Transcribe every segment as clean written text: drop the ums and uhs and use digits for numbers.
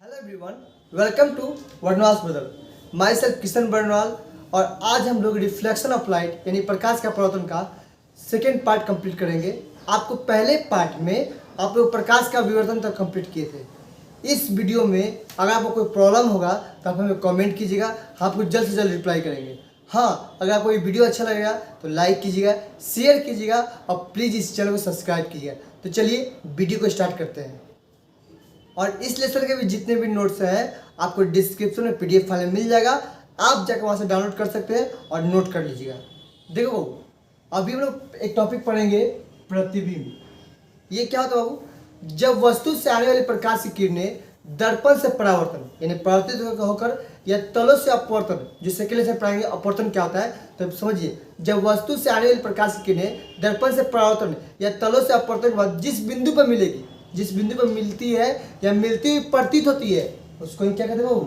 Hello everyone, welcome to वर्णवास बदल। My self Kishan Barnwal. और आज हम लोग रिफ्लेक्शन ऑफ लाइट यानी प्रकाश का परावर्तन का सेकेंड पार्ट कंप्लीट करेंगे। आपको पहले पार्ट में आप लोग प्रकाश का विवर्तन तक कंप्लीट किए थे। इस वीडियो में अगर आपको कोई प्रॉब्लम होगा तो आप हमें कमेंट कीजिएगा, हम आपको जल्द से जल्द रिप्लाई करेंगे। हाँ, अगर आपको ये वीडियो अच्छा लगेगा तो लाइक कीजिएगा, शेयर कीजिएगा और प्लीज़ इस चैनल को सब्सक्राइब कीजिएगा। तो चलिए वीडियो को स्टार्ट करते हैं। और इस लेसन के भी जितने भी नोट्स हैं आपको डिस्क्रिप्शन में पीडीएफ फाइल में मिल जाएगा, आप जाकर वहाँ से डाउनलोड कर सकते हैं और नोट कर लीजिएगा। देखो, अभी हम लोग एक टॉपिक पढ़ेंगे, प्रतिबिंब। ये क्या होता है बाबू? जब वस्तु से आने वाली प्रकाश की किरणें दर्पण से परावर्तन यानी परावर्तित होकर या तलों से अपवर्तन, जो सेकेंड से पढ़ाएंगे अपवर्तन क्या होता है, तो समझिए। जब वस्तु से आने वाली प्रकाश की किरणें दर्पण से परावर्तन या तलों से अपवर्तन के बाद जिस बिंदु पर मिलेगी, जिस बिंदु पर मिलती है या मिलती हुई प्रतीत होती है, उसको हम क्या कहते हैं बाबू?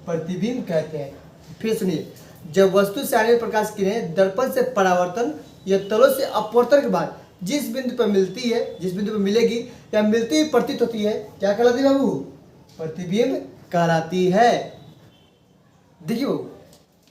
प्रतिबिंब कहते हैं। फिर सुनिए, जब वस्तु से आने वाली प्रकाश की किरणें दर्पण से परावर्तन या तलों से अपवर्तन के बाद जिस बिंदु पर मिलती है, जिस बिंदु पर मिलेगी या मिलती हुई प्रतीत होती है, क्या कहलाती है बाबू? प्रतिबिंब कहलाती है। देखिए बाबू,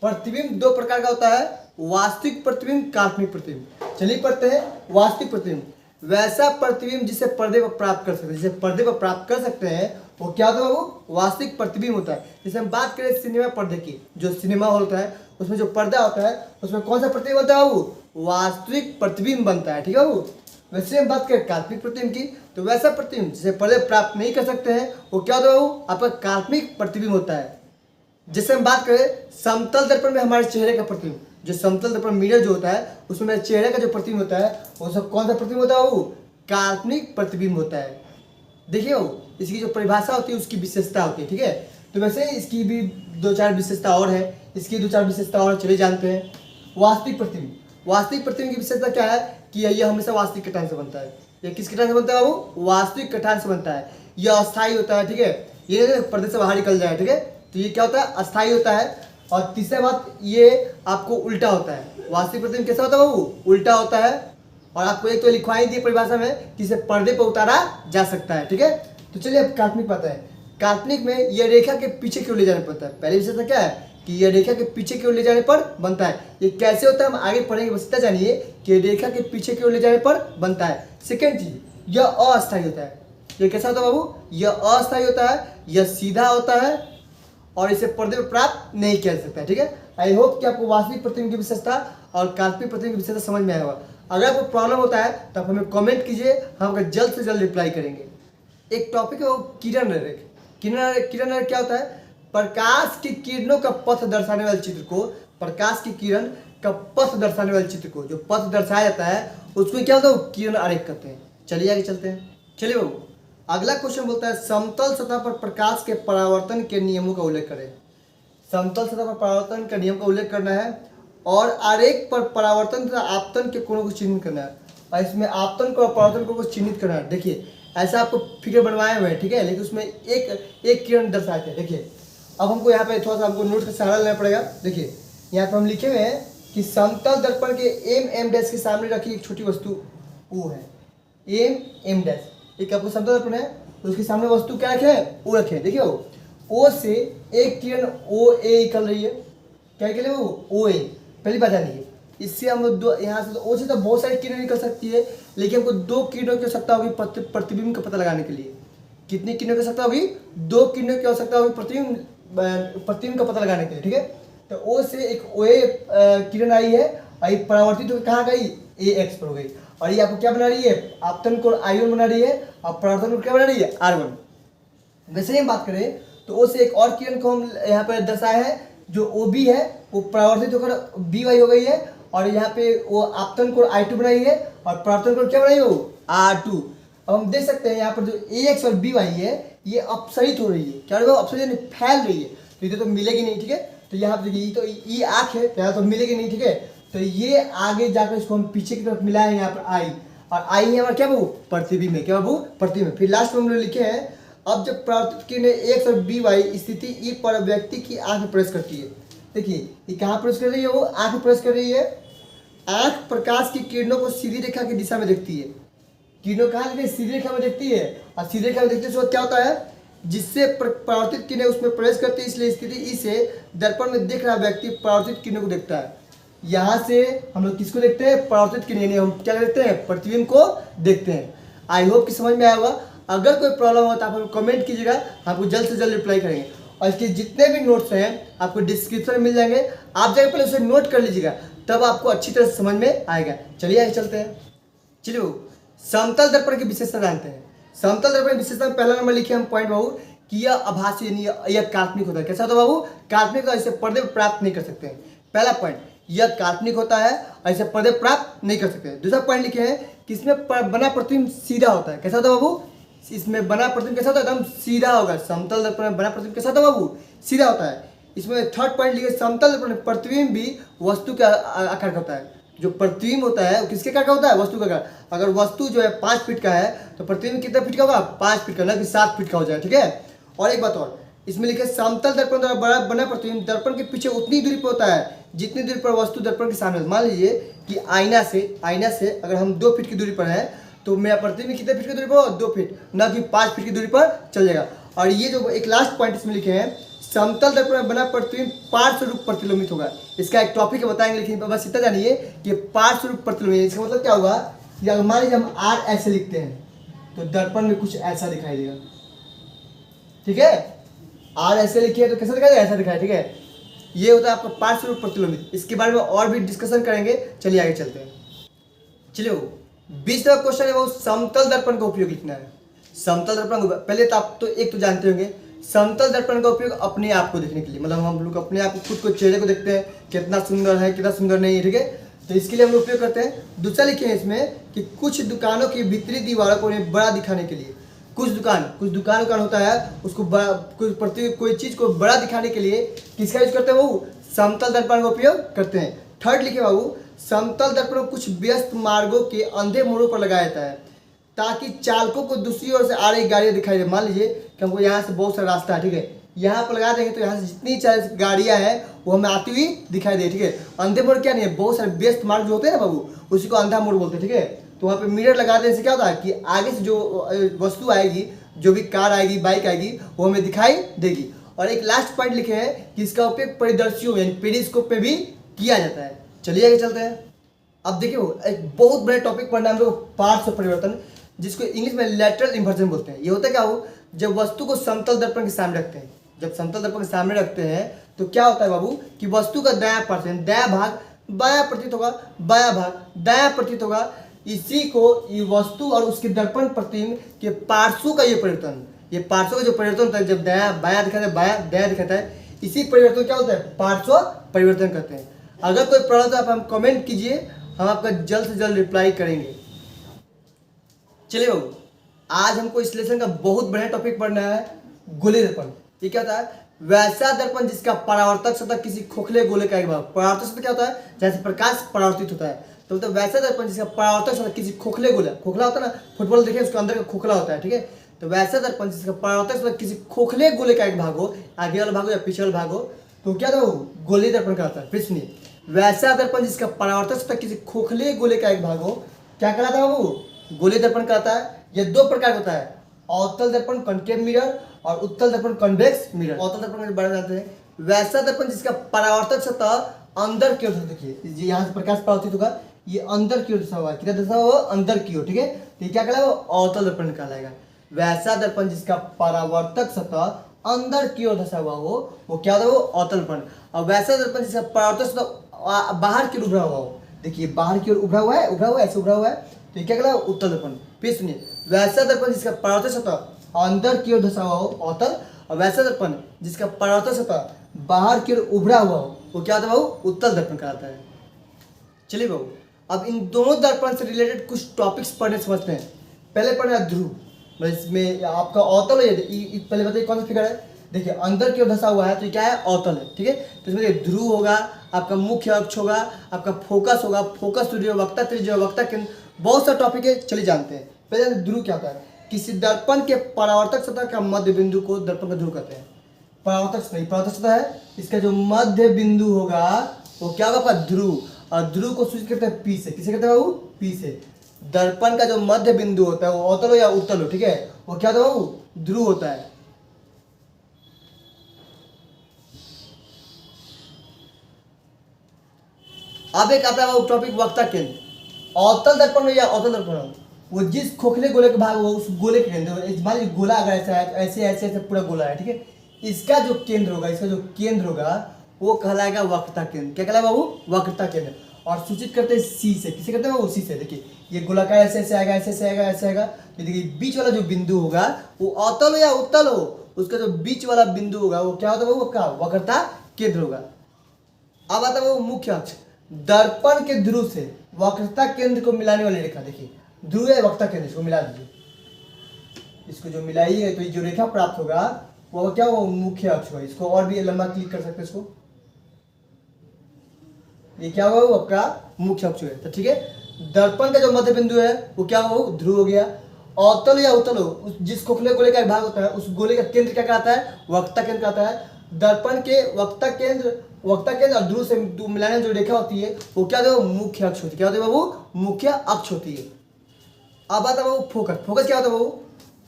प्रतिबिंब दो प्रकार का होता है, वास्तविक प्रतिबिंब, काल्पनिक प्रतिबिंब। चलिए पढ़ते हैं। वास्तविक प्रतिबिंब वैसा प्रतिबिंब जिसे पर्दे पर प्राप्त कर सकते हैं, जिसे पर्दे पर प्राप्त कर सकते हैं वो क्या होता है बाबू? वास्तविक प्रतिबिंब होता है। जैसे हम बात करें सिनेमा पर्दे की, जो सिनेमा हॉल होता है उसमें जो पर्दा होता है उसमें कौन सा प्रतिबिंब बनता है बाबू? वास्तविक प्रतिबिंब बनता है। ठीक है बाबू। वैसे हम बात करें काल्पनिक प्रतिबिंब की, तो वैसा प्रतिबिंब जिसे पर्दे प्राप्त नहीं कर सकते हैं वो क्या होता है बाबू? आपका काल्पनिक प्रतिबिंब होता है। जैसे हम बात करें समतल दर्पण में हमारे चेहरे का प्रतिबिंब, जो समतल दर्पण मिरर जो होता है उसमें मेरे चेहरे का जो प्रतिबिंब होता है वो सब कौन सा प्रतिबिंब होता है वो? काल्पनिक प्रतिबिंब होता है। देखिए वो, इसकी जो परिभाषा होती है उसकी विशेषता होती है। ठीक है, तो वैसे इसकी भी दो चार विशेषता और है, इसकी दो चार विशेषता और चले जानते हैं। वास्तविक प्रतिबिंब, वास्तविक प्रतिबिंब की विशेषता क्या है कि यह हमेशा वास्तविक कटान से बनता है। यह किस कटान से बनता है बाबू? वास्तविक कटान से बनता है। यह अस्थायी होता है। ठीक है, ये पर्दे से बाहर निकल जाए। ठीक है, तो ये क्या होता है? अस्थायी होता है। और तीसरा बात, ये आपको उल्टा होता है। वास्तविक प्रतिबिंब कैसा होता है बाबू? उल्टा होता है। और आपको एक तो लिखवाई दी परिभाषा में कि इसे पर्दे पर उतारा जा सकता है। ठीक है, तो चलिए अब काल्पनिक बात है। काल्पनिक में यह रेखा के पीछे की ओर ले जाने पर बनता है। पहली विशेषता क्या है कि यह रेखा के पीछे की ओर ले जाने पर बनता है। ये कैसे होता है हम आगे पढ़ेंगे, बस इतना जानिए कि रेखा के पीछे की ओर ले जाने पर बनता है। सेकेंड चीज, यह अस्थायी होता है। ये कैसा होता है बाबू? यह अस्थायी होता है, यह सीधा होता है और इसे पर्दे पर प्राप्त नहीं किया जा सकता है। ठीक है, आई होप कि आपको वास्तविक प्रतिबिंब की विशेषता और काल्पनिक प्रतिबिंब की विशेषता समझ में आया होगा। अगर आपको प्रॉब्लम होता है तो आप हमें कमेंट कीजिए, हम आपका जल्द से जल्द रिप्लाई करेंगे। एक टॉपिक है वो किरण रेख। किरण रेख क्या होता है? प्रकाश की किरणों का पथ दर्शाने वाले चित्र को, प्रकाश की किरण का पथ दर्शाने वाले चित्र को, जो पथ दर्शाया जाता है उसको क्या होता है? किरण आरेख कहते हैं। चलिए आगे चलते हैं। चलिए बाबू, अगला क्वेश्चन बोलता है समतल सतह पर प्रकाश के परावर्तन के नियमों का उल्लेख करें। समतल सतह पर परावर्तन का नियम का उल्लेख करना है और आरेख पर परावर्तन तथा आपतन के कोणों को चिन्हित करना है। और इसमें आपतन को और परावर्तन को चिन्हित करना है। देखिए, ऐसा आपको फिगर बनवाए हुए हैं। ठीक है, लेकिन उसमें एक किरण दर्शाए थे। देखिए, अब हमको यहाँ पे थोड़ा सा हमको नोट का सहारा लेना पड़ेगा। देखिए, यहाँ पर हम लिखे हुए हैं कि समतल दर्पण के एम डैश के सामने रखी एक छोटी वस्तु ओ है। एम डैश एक आपको समतल दर्पण है, उसके सामने वस्तु क्या रखे हैं? ओ रखे हैं। देखिए, ओ से एक किरण ओ ए निकल रही है। क्या निकले वो? ओ ए। पहली बात जानिए, इससे हम लोग दो, यहाँ से ओ से तो बहुत सारी किरणें निकल सकती है, लेकिन हमको दो किरणों की आवश्यकता होगी प्रतिबिंब का पता लगाने के लिए। कितनी किरणों की आवश्यकता होगी? दो किरणों की आवश्यकता होगी प्रतिबिंब का पता लगाने के लिए। ठीक है, तो ओ से एक ओ ए किरण आई है और ये परावर्तित होकर कहाँ गई? ए एक्स पर हो गई। और ये आपको क्या बना रही है? आपतन को I1 बना रही है और परावर्तन को क्या बना रही है? R1। वैसे ही हम बात करें तो ओ से एक और किरण को हम यहाँ पर दर्शाया है, जो ओ बी है वो परावर्तित होकर बी वाई हो गई है। और यहाँ पे वो आपतन को I2 बनाई है और परावर्तन को क्या बनाई है? वो R2। अब हम देख सकते हैं यहाँ पर जो ए एक्स और बी वाई है ये अपसरित हो रही है। क्या होगा? अपसरित फैल रही है, तो इधर तो मिलेगी नहीं। ठीक है, तो यहाँ पर देखिए, तो ये आँख है, यहाँ तो मिलेगी नहीं। ठीक है, तो ये आगे जाकर इसको हम पीछे की तरफ मिलाए यहाँ पर आई, और आई है हमारा क्या बाबू? प्रतिबिंब है। क्या बाबू? प्रतिबिंब। फिर लास्ट में हम लोग लिखे हैं, अब जब परावर्तित किरणें एक्स और बी वाई स्थिति ई पर व्यक्ति की आंख में प्रवेश करती है। देखिए, ये कहाँ प्रवेश कर रही है? वो आंख में प्रवेश कर रही है। आंख प्रकाश की किरणों को सीधी रेखा की दिशा में देखती है। किरणों कहाँ देखती है? सीधी रेखा में देखती है। और सीधी रेखा में देखते समय क्या होता है? जिससे परावर्तित किरणें उसमें प्रवेश करती है, इसलिए स्थिति ई से दर्पण में देख रहा व्यक्ति परावर्तित किरणों को देखता है। यहाँ से हम लोग किसको देखते हैं? परावर्तित किरणें। हम क्या देखते हैं? प्रतिबिंब को देखते हैं। आई होप कि समझ में आया होगा। अगर कोई प्रॉब्लम हो तो आप हमको कमेंट कीजिएगा, आपको जल्द से जल्द रिप्लाई करेंगे। और इसके जितने भी नोट्स हैं आपको डिस्क्रिप्शन में मिल जाएंगे, आप जाकर पहले उसे नोट कर लीजिएगा, तब आपको अच्छी तरह से समझ में आएगा। चलिए आगे चलते हैं। चलिए समतल दर्पण की विशेषता जानते हैं। समतल दर्पण की विशेषता में पहला नंबर लिखे हम पॉइंट बाबू कि यह आभासी यानी यह काल्पनिक होता है। कैसा होता है बाबू? काल्पनिक होता है, इसे पर्दे पर प्राप्त नहीं कर सकते हैं। पहला पॉइंट, यह काल्पनिक होता है और इसे पर्दे प्राप्त नहीं कर सकते। दूसरा पॉइंट लिखे हैं कि इसमें बना प्रतिबिंब सीधा होता है। कैसा होता है बाबू? इसमें बना प्रतिबिंब कैसा होता है? एकदम सीधा होगा। समतल दर्पण में बना प्रतिबिंब कैसा होता है बाबू? सीधा होता है। इसमें थर्ड पॉइंट लिखे समतल दर्पण में प्रतिबिंब भी वस्तु के आकार का होता है। जो प्रतिबिंब होता है वो किसके आकार का होता है? वस्तु का आकार। अगर वस्तु जो है 5 फीट का है तो प्रतिबिंब कितने फीट का होगा? 5 फीट का, ना कि 7 फीट का हो जाए। ठीक है। और एक बात और, इसमें लिखे समतल दर्पण द्वारा बना प्रतिबिंब दर्पण के पीछे उतनी दूरी पर होता है जितनी दूरी पर वस्तु दर्पण के सामने। मान लीजिए कि आईना से अगर हम 2 फीट की दूरी पर है तो मेरा प्रतिबिंब कितने फीट की दूरी पर हो? 2 फीट, ना कि 5 फीट की दूरी पर चल जाएगा। और ये जो एक लास्ट पॉइंट इसमें लिखे हैं, समतल दर्पण में बना प्रतिबिंब पार्श्व रूप प्रतिलोमित होगा। इसका एक टॉपिक है, बताएंगे, लेकिन बस इतना जानिए कि पार्श्व रूप प्रतिलोमित, इसका मतलब क्या होगा? कि अगर मान लीजिए हम आर ऐसे लिखते हैं तो दर्पण में कुछ ऐसा दिखाई देगा। ठीक है। आर ऐसे लिखिए तो कैसा दिखाई देगा? ऐसा दिखाई। ठीक है। ये होता है आपका पार्श्व रूप प्रतिलोमित। इसके बारे में और भी डिस्कशन करेंगे। चलिए आगे चलते हैं। चलिए 20 नंबर क्वेश्चन है वो समतल दर्पण का उपयोग लिखना है। समतल दर्पण पहले तो आप तो एक तो जानते होंगे, समतल दर्पण का उपयोग अपने आप को देखने के लिए, मतलब हम लोग अपने आप को, खुद को, चेहरे को देखते हैं कितना सुंदर है कितना सुंदर नहीं है। ठीक है। तो इसके लिए हम लोग उपयोग करते हैं। दूसरा लिखे हैं इसमें कि कुछ दुकानों की भीतरी दीवारों को उन्हें बड़ा दिखाने के लिए, कुछ दुकान होता है उसको कोई चीज़ को बड़ा दिखाने के लिए किसका यूज करते हैं बाबू? समतल दर्पण का उपयोग करते हैं। थर्ड लिखे बाबू, समतल दर्पण कुछ व्यस्त मार्गों के अंधे मोड़ों पर लगाया जाता है ताकि चालकों को दूसरी ओर से आ रही गाड़ियाँ दिखाई दे। मान लीजिए कि हमको यहाँ से बहुत सारा रास्ता है। ठीक है। यहाँ पर लगा देंगे तो यहाँ से जितनी गाड़ियाँ हैं वो हमें आती हुई दिखाई दे। ठीक है। अंधे मोड़ क्या नहीं है, बहुत सारे व्यस्त मार्ग जो होते हैं ना बाबू, उसी को अंधा मोड़ बोलते हैं। ठीक है। तो वहाँ पे मिरर लगा देने से क्या होता है कि आगे से जो वस्तु आएगी, जो भी कार आएगी, बाइक आएगी, वो हमें दिखाई देगी। और एक लास्ट पॉइंट लिखे हैं कि इसका उपयोग परिदर्शियों यानी पेरिस्कोप में भी किया जाता है। चलिए आगे चलते हैं। अब देखिए एक बहुत बड़ा टॉपिक पढ़ना है हम लोग, पार्श्व परिवर्तन, जिसको इंग्लिश में लैटरल इन्वर्जन बोलते हैं। ये होता है क्या हो, जब वस्तु को समतल दर्पण के सामने रखते हैं, जब समतल दर्पण के सामने रखते हैं तो क्या होता है बाबू कि वस्तु का दायां पार्श्व, दायां भाग बायां प्रतीत होगा, बायां भाग दायां प्रतीत होगा। इसी को ये वस्तु और उसके दर्पण प्रतिबिंब के पार्श्व का ये परिवर्तन, ये पार्श्व का जो परिवर्तन होता है, जब दायां बायां दिखाता है, बायां दायां दिखाता है, इसी परिवर्तन क्या होता है? पार्श्व परिवर्तन कहते हैं। अगर कोई प्रॉब्लम तो आप हम कमेंट कीजिए, हम आपका जल्द से जल्द रिप्लाई करेंगे। चलिए बाबू, आज हमको इस लेसन का बहुत बढ़िया टॉपिक पढ़ना है, गोले दर्पण। ये क्या होता है? वैसा दर्पण जिसका परावर्तक सतह किसी खोखले गोले का एक भाग। परावर्तक सतह क्या होता है? जैसे प्रकाश परावर्तित होता है, तो मतलब वैसा दर्पण जिसका परावर्तक सतह किसी खोखले गोले, खोखला होता है ना, फुटबॉल देखिए उसके अंदर का खोखला होता है। ठीक है। तो वैसा दर्पण जिसका परावर्तक सतह किसी खोखले गोले का एक भाग हो, आगे वाला भाग हो या पीछे वाला भाग हो, तो क्या था? गोले दर्पण कहलाता है। फिर सुनिए, वैसा दर्पण जिसका परावर्तक सतह किसी खोखले गोले का एक भाग हो, क्या कहलाता है बाबू? गोले दर्पण कहलाता है। यह 2 प्रकार का होता है, अवतल दर्पण कॉन्केव मिरर और उत्तल दर्पण कॉन्वेक्स मिरर। अवतल दर्पण के बारे में जानते हैं, वैसा दर्पण जिसका परावर्तक सतह अंदर की ओर, देखिए यहाँ से प्रकाश परावर्तित होगा, ये अंदर की ओर दर्शा हुआ है, कितना दर्शा हुआ? अंदर की ओर। ठीक है। तो ये क्या कहलाएगा? अवतल दर्पण कहलाएगा। वैसा दर्पण जिसका परावर्तक सतह अंदर की ओर दर्शा हुआ हो, वो क्या होता है? वो अवतल दर्पण। और वैसा दर्पण जिसका परावर्तक सतह बाहर की ओर उभरा हुआ हो, देखिए बाहर की ओर उभरा हुआ है, ऐसे उभरा हुआ है, तो ये क्या कहलाएगा? उत्तल दर्पण। फिर सुनिए, वैसा दर्पण जिसका परावर्तक सतह अंदर की ओर धंसा हुआ हो, अवतल, और वैसा दर्पण जिसका परावर्तक सतह बाहर की ओर उभरा हुआ हो, वो क्या होता है बाबू? उत्तल दर्पण कहलाता है। चलिए बाबू, अब इन दोनों दर्पण से रिलेटेड कुछ टॉपिक्स पढ़ने समझते हैं। पहले पढ़ना ध्रुव, इसमें आपका अवतल है। पहले बताइए कौन सा फिगर है? देखिए अंदर की ओर धंसा हुआ है तो क्या है? अवतल है। ठीक है। तो इसमें ध्रुव होगा, आपका मुख्य अक्ष होगा, आपका फोकस होगा, फोकस त्रिज्या, वक्ता त्रिज्या, वक्ता केंद्र, बहुत सा टॉपिक है। चलिए जानते हैं। पहले ध्रुव क्या होता है? किसी दर्पण के परावर्तक सतह का मध्य बिंदु को दर्पण का ध्रुव कहते हैं। परावर्तक सतह है, इसका जो मध्य बिंदु होगा वो क्या होगा? आपका ध्रुव। और ध्रुव को सूचित करते हैं पी से। किसे कहते हैं बाबू? पी से। दर्पण का जो मध्य बिंदु होता है वो अवतल हो या उत्तल हो, ठीक है, वो क्या होता है बाबू? ध्रुव होता है। अब एक आता है वो टॉपिक वक्ता केंद्र। अवतल दर्पण हो या अवतल दर्पण हो, वो जिस खोखले गोले का भाग हो उस गोले के केंद्र, मान लीजिए गोला अगर ऐसा है, ऐसे ऐसे ऐसे पूरा गोला है, ठीक है, इसका जो केंद्र होगा, इसका जो केंद्र होगा वो कहलाएगा वक्रता केंद्र। क्या कहलाएगा बाबू? वक्रता केंद्र। और सूचित करते हैं सी से, किसे कहते हैं बाबू? सी से। देखिए ये गोलाकार ऐसे ऐसे आएगा, ऐसे ऐसे आएगा, ऐसे आएगा, तो देखिए बीच वाला जो बिंदु होगा वो अवतल हो या उत्तल हो, उसका जो बीच वाला बिंदु होगा वो क्या होता है? वो क्या? वक्रता केंद्र होगा। अब आता है वो मुख्य अक्ष। दर्पण के ध्रुव से वक्रता केंद्र को मिलाने वाली रेखा, देखिए ध्रुव या वक्रता केंद्र, इसको मिला दीजिए, इसको जो मिलाइए तो ये जो रेखा प्राप्त होगा वो क्या होगा? मुख्य अक्ष होगा। इसको और भी लंबा क्लिक कर सकते हैं इसको, ये क्या होगा? वो आपका मुख्य अक्ष है। तो ठीक है, दर्पण का जो मध्य बिंदु है वो क्या होगा? ध्रुव हो गया। अवतल या उत्तल हो, जिस खोखले गोले का भाग होता है उस गोले का केंद्र क्या कहता है? वक्रता केंद्र कहता है। दर्पण के वक्रता केंद्र और ध्रुव से मिलाने जो रेखा होती है वो क्या होता है? मुख्य अक्ष होती है। क्या होती है बाबू? मुख्य अक्ष होती है। अब आता है बाबू फोकस। फोकस क्या होता है बाबू?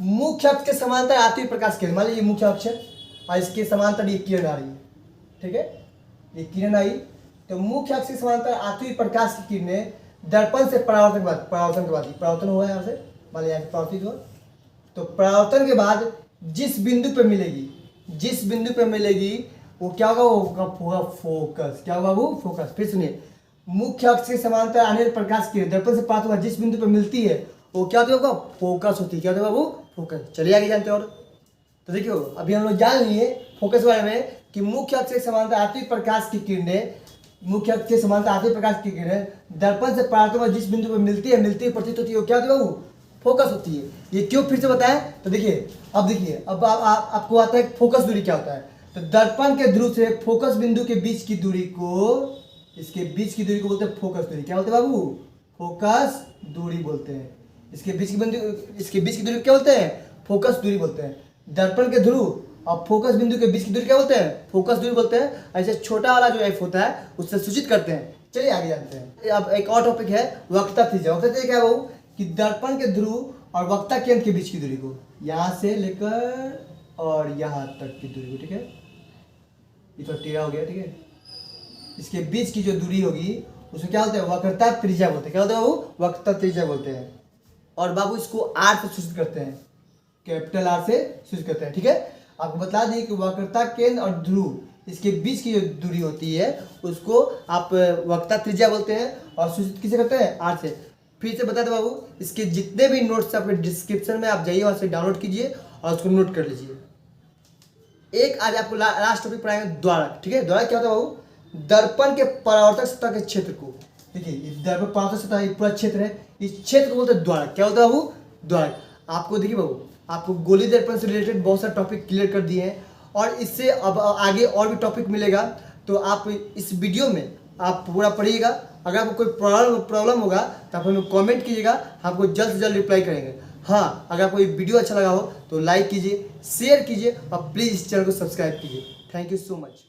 मुख्य अक्ष के समांतर आती हुई प्रकाश किरण, मान लीजिए मुख्य अक्ष है और इसके समांतर ये किरण आ रही है, ठीक है, ये किरण आई, तो मुख्य अक्ष के समांतर आती हुई प्रकाश की किरणें दर्पण से परावर्तन के बाद, परावर्तन हुआ यहाँ से, मान लीजिए परावर्तित हुआ, तो परावर्तन के बाद जिस बिंदु पर मिलेगी वो क्या होगा? वो होगा फोकस। क्या होगा वो? फोकस। फिर सुनिए, मुख्य अक्ष के समांतर आने वाली प्रकाश की दर्पण से प्राप्त हुआ जिस बिंदु पर मिलती है वो क्या होगा? फोकस होती है। क्या होगा वो? फोकस। चलिए आगे जानते हैं। और तो देखियो अभी हम लोग जान लिए फोकस के बारे में कि मुख्य अक्ष के समांतर आती हुई प्रकाश की किरणें, मुख्य अक्ष के समांतर आती हुई प्रकाश की किरणें दर्पण से प्राप्त हुआ जिस बिंदु पर मिलती है प्रतीत होती है वो क्या होती है बाबू? फोकस होती है। ये क्यों फिर से बताएं? तो देखिए अब आपको आता है फोकस दूरी क्या होता है। तो दर्पण के ध्रुव से फोकस बिंदु के बीच की दूरी को, इसके बीच की दूरी को बोलते हैं फोकस दूरी। क्या बोलते हैं बाबू? फोकस दूरी बोलते हैं। इसके बीच की दूरी क्या बोलते हैं? फोकस दूरी बोलते हैं। दर्पण के ध्रुव और फोकस बिंदु के बीच की दूरी क्या बोलते हैं? फोकस दूरी बोलते हैं। ऐसे छोटा वाला जो एफ होता है उससे सूचित करते हैं। चलिए आगे जानते हैं। अब एक और टॉपिक है वक्रता त्रिज्या। वक्रता त्रिज्या क्या है बाबू? कि दर्पण के ध्रुव और वक्रता केंद्र के बीच की दूरी को, यहाँ से लेकर और यहाँ तक की दूरी को, ठीक है, ये तो टेढ़ा हो गया, ठीक है, इसके बीच की जो दूरी होगी उसे क्या बोलते हैं? वक्रता त्रिज्या बोलते हैं। क्या बोलते हैं बाबू? वक्रता त्रिज्या बोलते हैं। और बाबू इसको आर से सूचित करते हैं, कैपिटल आर से सूचित करते हैं, ठीक है। आपको बता दें कि वक्रता केंद्र और ध्रुव इसके बीच की जो दूरी होती है उसको आप वक्रता त्रिज्या बोलते हैं और सूचित किसे करते हैं? आर से। फिर से बता दें बाबू, इसके जितने भी नोट्स आपके डिस्क्रिप्शन में आप जाइए वहाँ से डाउनलोड कीजिए और उसको नोट कर लीजिए। एक आज आपको लास्ट टॉपिक पढ़ाएंगे द्वारक, ठीक है। द्वारक क्या होता है बाबू? दर्पण के परावर्तक सतह के क्षेत्र को, देखिए दर्पण परावर्तक सतह पूरा क्षेत्र है, इस क्षेत्र को बोलते हैं द्वारक। क्या होता है बाबू? द्वारक। आपको देखिए बाबू, आपको गोली दर्पण से रिलेटेड बहुत सारे टॉपिक क्लियर कर दिए हैं और इससे अब आगे और भी टॉपिक मिलेगा, तो आप इस वीडियो में आप पूरा पढ़िएगा। अगर आपको कोई प्रॉब्लम होगा तो आप हमें कमेंट कीजिएगा, आपको जल्द से जल्द रिप्लाई करेंगे। हाँ, अगर आपको ये वीडियो अच्छा लगा हो तो लाइक कीजिए, शेयर कीजिए और प्लीज़ इस चैनल को सब्सक्राइब कीजिए। Thank you so much.